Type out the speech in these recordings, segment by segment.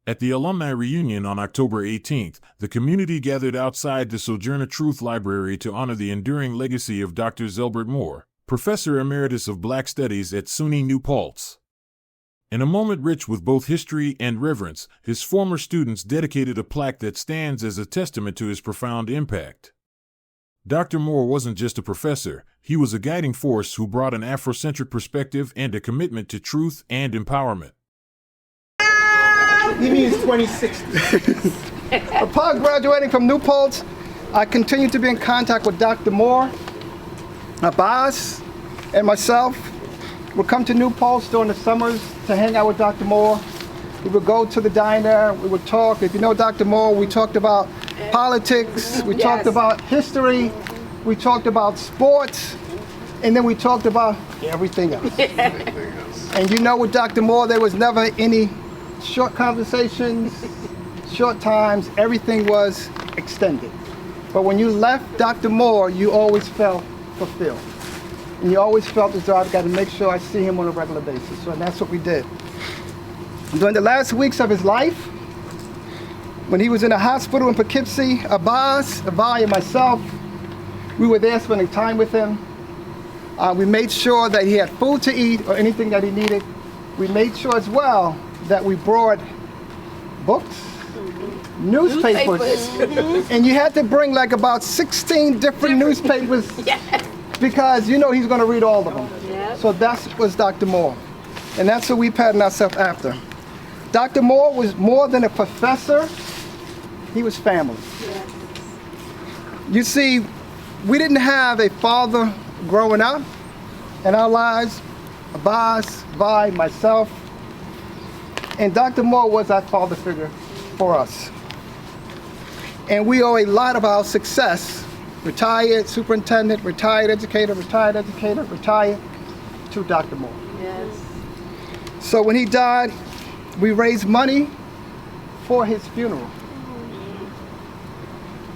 At the alumni reunion on October 18th, the community gathered outside the Sojourner Truth Library to honor the enduring legacy of Dr. Zelbert Moore, Professor Emeritus of Black Studies at SUNY New Paltz. In a moment rich with both history and reverence, his former students dedicated a plaque that stands as a testament to his profound impact. Dr. Moore wasn't just a professor, he was a guiding force who brought an Afrocentric perspective and a commitment to truth and empowerment. He means 2060. Upon graduating from New Paltz, I continued to be in contact with Dr. Moore. Abbas and myself would come to New Paltz during the summers to hang out with Dr. Moore. We would go to the diner, we would talk. If you know Dr. Moore, we talked about politics, we talked about history, we talked about sports, and then we talked about everything else. And you know with Dr. Moore, there was never any short conversations, short times, everything was extended. But when you left Dr. Moore, you always felt fulfilled. And you always felt as though I've got to make sure I see him on a regular basis. So that's what we did. During the last weeks of his life, when he was in a hospital in Poughkeepsie, Abbas, Avai, and myself, we were there spending time with him. We made sure that he had food to eat or anything that he needed. We made sure as well that we brought books, newspapers. And you had to bring like about 16 different newspapers because you know he's going to read all of them. Yep. So that was Dr. Moore. And that's what we patterned ourselves after. Dr. Moore was more than a professor, he was family. Yes. You see, we didn't have a father growing up in our lives, Abbas, Vi, myself, and Dr. Moore was our father figure for us. And we owe a lot of our success, retired superintendent, retired educator, retired, to Dr. Moore. Yes. So when he died, we raised money for his funeral.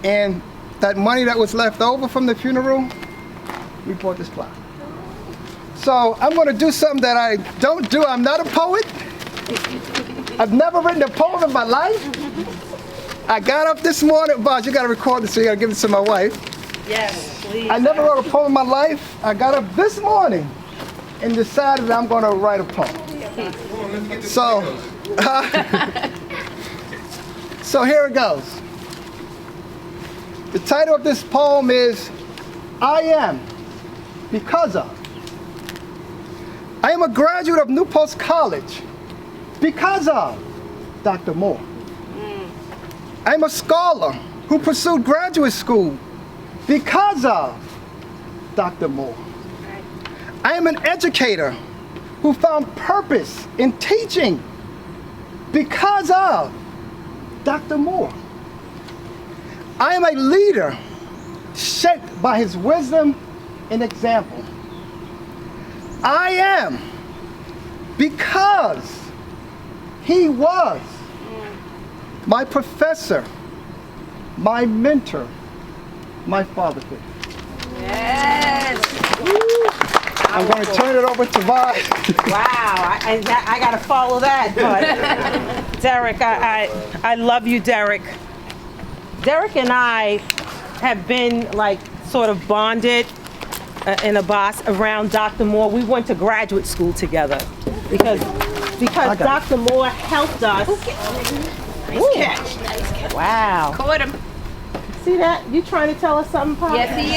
And that money that was left over from the funeral, we bought this plaque. So I'm going to do something that I don't do. I'm not a poet. I've never written a poem in my life. I got up this morning, Boz, you got to record this, so you got to give it to my wife. Yes, please. I never wrote a poem in my life. I got up this morning and decided that I'm going to write a poem. So, so here it goes. The title of this poem is I Am Because Of. I am a graduate of New Paltz College because of Dr. Moore. I am a scholar who pursued graduate school because of Dr. Moore. I am an educator who found purpose in teaching because of Dr. Moore. I am a leader shaped by his wisdom and example. I am because he was my professor, my mentor, my father figure. Yes. I'm going to turn it over to Vi. Wow, I got to follow that. But Derek, I love you, Derek. Derek and I have been like sort of bonded in Abbas around Dr. Moore. We went to graduate school together because Dr. Moore helped us. Nice catch. Nice catch. Wow. Caught him. See that? You trying to tell us something, Pop? Yes, he is.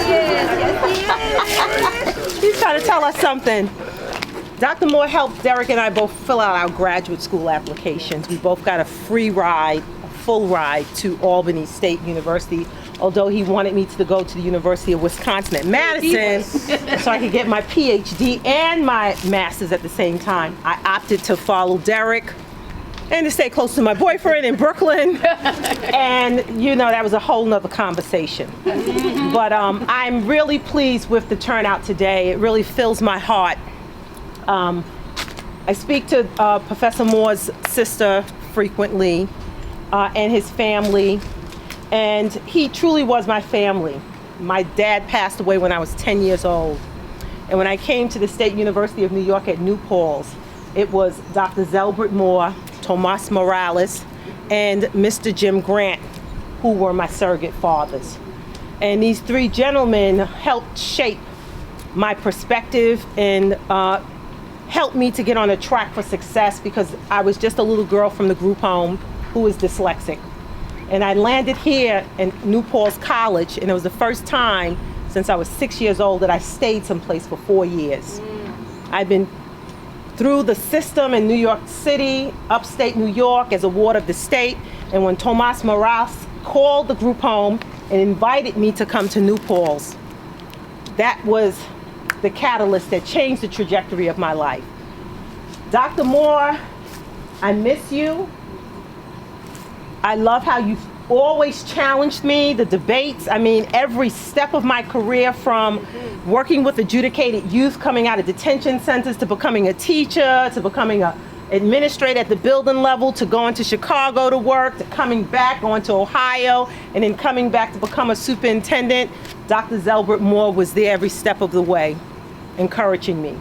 Yes, he is. He's trying to tell us something. Dr. Moore helped Derek and I both fill out our graduate school applications. We both got a free ride, a full ride to Albany State University, although he wanted me to go to the University of Wisconsin at Madison so I could get my PhD and my master's at the same time. I opted to follow Derek and to stay close to my boyfriend in Brooklyn. And you know, that was a whole nother conversation. But I'm really pleased with the turnout today. It really fills my heart. I speak to Professor Moore's sister frequently and his family, and he truly was my family. My dad passed away when I was 10 years old. And when I came to the State University of New York at New Paltz, it was Dr. Zelbert Moore Tomas Morales, and Mr. Jim Grant, who were my surrogate fathers. And these three gentlemen helped shape my perspective and helped me to get on a track for success, because I was just a little girl from the group home who was dyslexic. And I landed here in New Paltz College, and it was the first time since I was 6 years old that I stayed someplace for 4 years. I've been through the system in New York City, upstate New York, as a ward of the state. And when Tomas Morales called the group home and invited me to come to New Paltz, that was the catalyst that changed the trajectory of my life. Dr. Moore, I miss you. I love how you've always challenged me, the debates. I mean, every step of my career, from working with adjudicated youth coming out of detention centers, to becoming a teacher, to becoming an administrator at the building level, to going to Chicago to work, to coming back, going to Ohio, and then coming back to become a superintendent. Dr. Zelbert Moore was there every step of the way, encouraging me.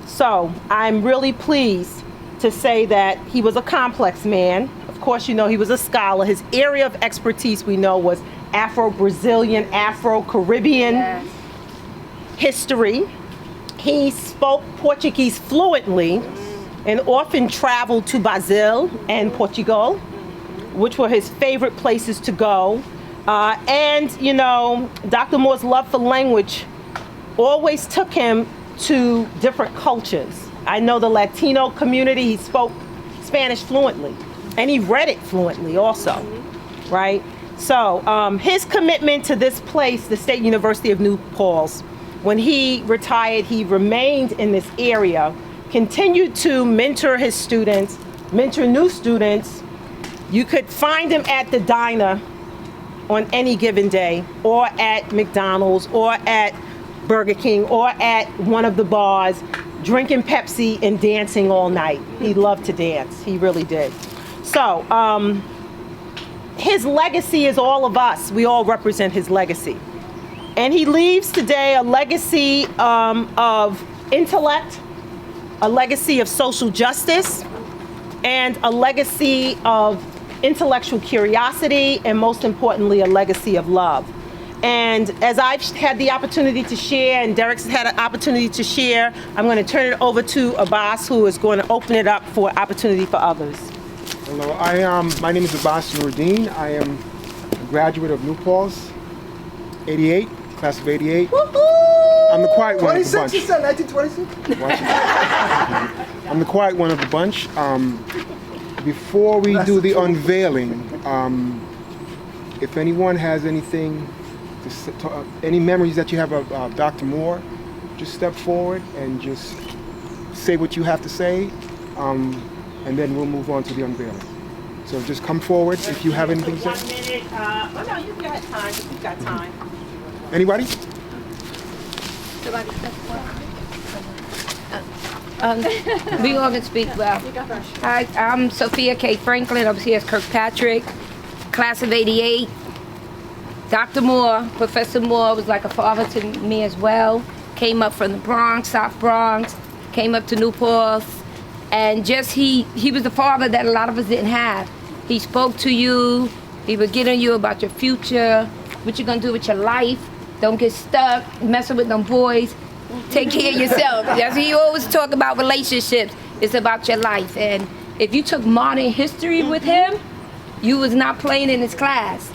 So I'm really pleased to say that he was a complex man. Of course, you know, he was a scholar. His area of expertise, we know, was Afro-Brazilian, Afro-Caribbean history. He spoke Portuguese fluently and often traveled to Brazil and Portugal, which were his favorite places to go. And, you know, Dr. Moore's love for language always took him to different cultures. I know the Latino community, he spoke Spanish fluently, and he read it fluently also, right? So his commitment to this place, the State University of New Paltz, when he retired, he remained in this area, continued to mentor his students, mentor new students. You could find him at the diner on any given day, or at McDonald's, or at Burger King, or at one of the bars, drinking Pepsi and dancing all night. He loved to dance, he really did. So his legacy is all of us. We all represent his legacy. And he leaves today a legacy of intellect, a legacy of social justice, and a legacy of intellectual curiosity, and most importantly, a legacy of love. And as I've had the opportunity to share, and Derek's had an opportunity to share, I'm going to turn it over to Abbas, who is going to open it up for opportunity for others. Hello, my name is Abbas Nuruddin. I am a graduate of New Paltz, 88, class of 88. I'm the quiet one of the bunch. 26, you said 1926? I'm the quiet one of the bunch. Before we do the unveiling, if anyone has anything, any memories that you have of Dr. Moore, just step forward and just say what you have to say, and then we'll move on to the unveiling. So just come forward if you have anything to say. 1 minute. Oh no, you got time. You've got time. Anybody? We all can speak well. Hi, I'm Sophia K. Franklin. I was here as Kirkpatrick, class of 88. Dr. Moore, Professor Moore, was like a father to me as well. Came up from the Bronx, South Bronx, came up to New Paltz, and just he was the father that a lot of us didn't have. He spoke to you, he would get on you about your future, what you're gonna do with your life. Don't get stuck messing with them boys. Take care of yourself. That's what you always talk about, relationships. It's about your life. And if you took modern history with him, you was not playing in his class.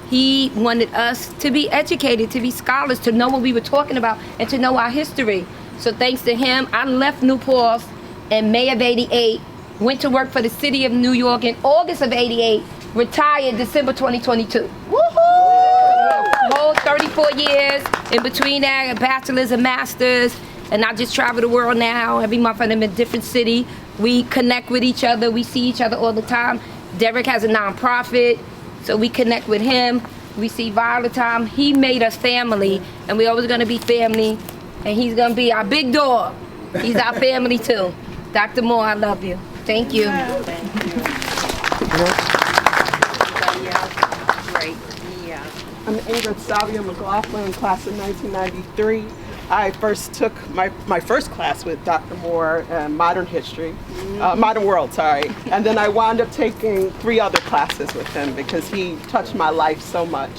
He wanted us to be educated, to be scholars, to know what we were talking about, and to know our history. So thanks to him, I left New Paltz in May of 88, went to work for the city of New York in August of 88, retired December 2022. Whole 34 years. In between that, a bachelor's and master's, and I just travel the world now. Every month I'm in a different city. We connect with each other. We see each other all the time. Derek has a nonprofit, so we connect with him. We see Vi all the time. He made us family, and we're always gonna be family, and he's gonna be our big dog. He's our family too. Dr. Moore, I love you. Thank you. I'm Ingrid Savia McLaughlin, class of 1993. I first took my first class with Dr. Moore, modern history, modern world, sorry. And then I wound up taking 3 other classes with him because he touched my life so much.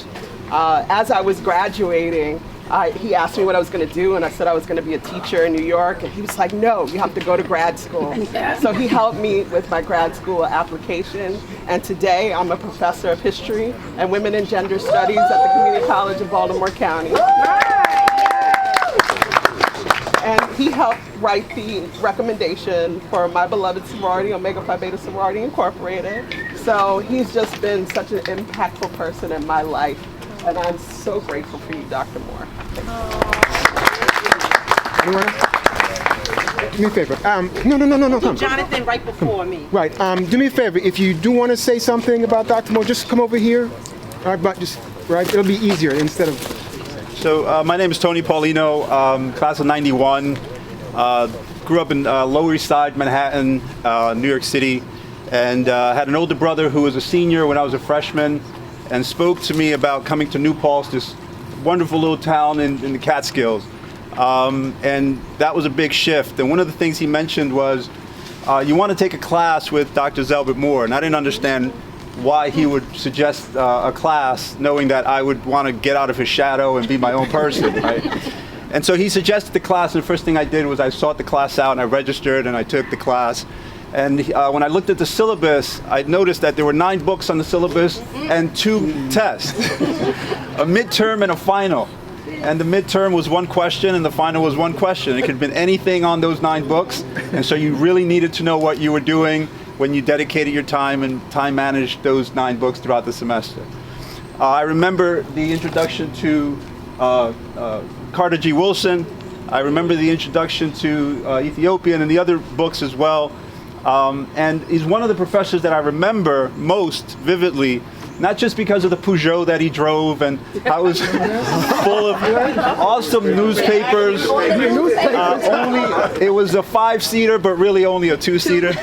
As I was graduating, he asked me what I was going to do, and I said I was going to be a teacher in New York, and he was like, no, you have to go to grad school. So he helped me with my grad school application, and today I'm a professor of history and women and gender studies at the Community College of Baltimore County. And he helped write the recommendation for my beloved sorority, Omega Phi Beta Sorority Incorporated. So he's just been such an impactful person in my life. And I'm so grateful for you, Dr. Moore. Anyone else? Do me a favor. No. Come. Jonathan right before me. Right. Do me a favor. If you do want to say something about Dr. Moore, just come over here. All right, but just right. It'll be easier instead of. So my name is Tony Paulino, class of '91. Grew up in Lower East Side, Manhattan, New York City, and had an older brother who was a senior when I was a freshman, and spoke to me about coming to New Paltz, this wonderful little town in the Catskills. And that was a big shift. And one of the things he mentioned was, you want to take a class with Dr. Zelbert Moore. And I didn't understand why he would suggest a class, knowing that I would want to get out of his shadow and be my own person, right? And so he suggested the class, and the first thing I did was I sought the class out, and I registered, and I took the class. And when I looked at the syllabus, I noticed that there were 9 books on the syllabus and 2 tests, a midterm and a final. And the midterm was 1 question, and the final was 1 question. It could have been anything on those 9 books, and so you really needed to know what you were doing when you dedicated your time and time managed those 9 books throughout the semester. I remember the introduction to Carter G. Wilson. I remember the introduction to Ethiopian and the other books as well. And he's one of the professors that I remember most vividly, not just because of the Peugeot that he drove and how it was full of awesome newspapers. It was a 5-seater, but really only a 2-seater.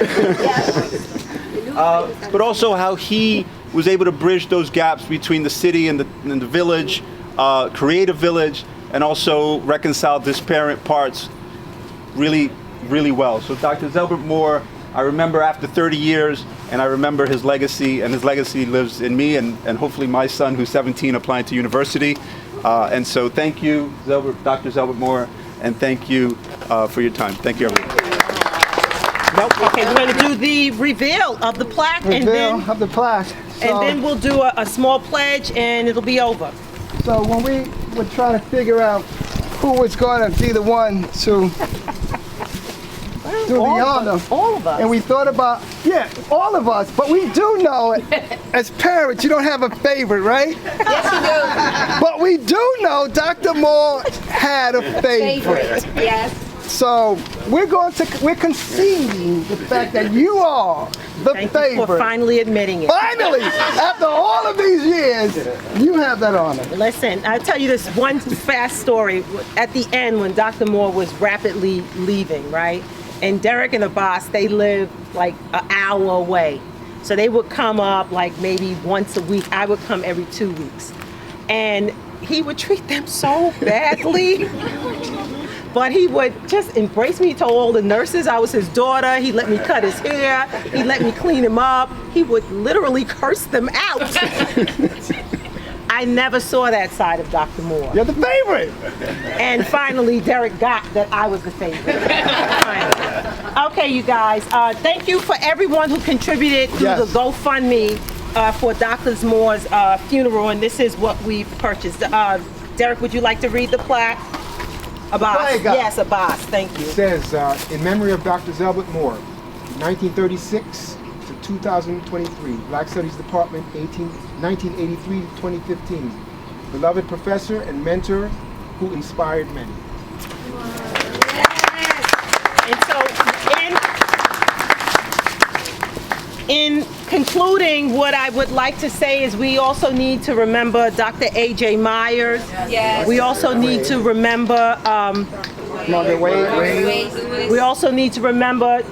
But also how he was able to bridge those gaps between the city and the village, create a village, and also reconcile disparate parts really, really well. So Dr. Zelbert Moore, I remember after 30 years, and I remember his legacy, and his legacy lives in me and hopefully my son, who's 17, applying to university. And so thank you, Dr. Zelbert Moore, and thank you for your time. Thank you, everyone. Okay, we're going to do the reveal of the plaque, and then we'll do a small pledge, and it'll be over. So when we were trying to figure out who was going to be the one to do the honor, all of us. And we thought about, all of us, but we do know, as parents, you don't have a favorite, right? Yes, you do. But we do know Dr. Moore had a favorite. Yes. So we're conceding the fact that you are the Thank favorite. you for finally admitting it. Finally, after all of these years, you have that honor. Listen, I'll tell you this one fast story. At the end, when Dr. Moore was rapidly leaving, right? And Derek and Abbas, they lived like an hour away. So they would come up like maybe once a week. I would come every 2 weeks. And he would treat them so badly. But he would just embrace me. He told all the nurses I was his daughter. He let me cut his hair. He let me clean him up. He would literally curse them out. I never saw that side of Dr. Moore. You're the favorite. And finally, Derek got that I was the favorite. Okay, you guys. Thank you for everyone who contributed to the GoFundMe for Dr. Moore's funeral. And this is what we purchased. Derek, would you like to read the plaque? Abbas. Yes, Abbas. Thank you. It says, in memory of Dr. Zelbert Moore, 1936 to 2023, Black Studies Department, 1983 to 2015. Beloved professor and mentor who inspired many. And so, in concluding, what I would like to say is we also need to remember Dr. A.J. Myers. Yes. We also need to remember, we also need to remember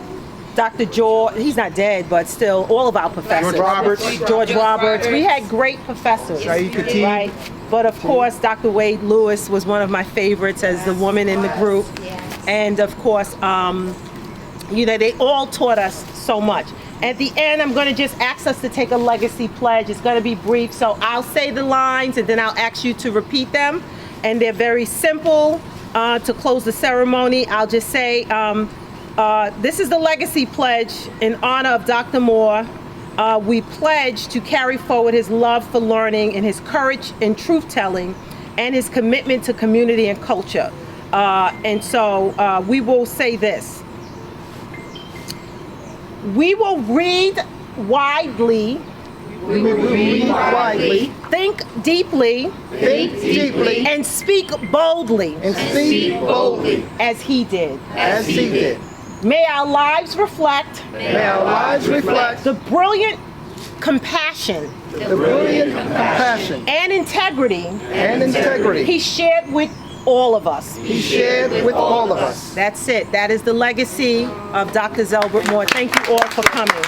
Dr. George, he's not dead, but still, all of our professors. George Roberts. We had great professors, right? But of course, Dr. Wade Lewis was one of my favorites as the woman in the group. And of course, you know, they all taught us so much. At the end, I'm going to just ask us to take a legacy pledge. It's going to be brief, so I'll say the lines and then I'll ask you to repeat them. And they're very simple. To close the ceremony, I'll just say, this is the legacy pledge in honor of Dr. Moore. We pledge to carry forward his love for learning and his courage in truth-telling and his commitment to community and culture. And so we will say this. We will read widely. We will read widely. Think deeply. Think deeply. And speak boldly. And speak boldly. As he did. As he did. May our lives reflect. May our lives reflect. The brilliant compassion. The brilliant compassion. And integrity. And integrity. He shared with all of us. He shared with all of us. That's it. That is the legacy of Dr. Zelbert Moore. Thank you all for coming.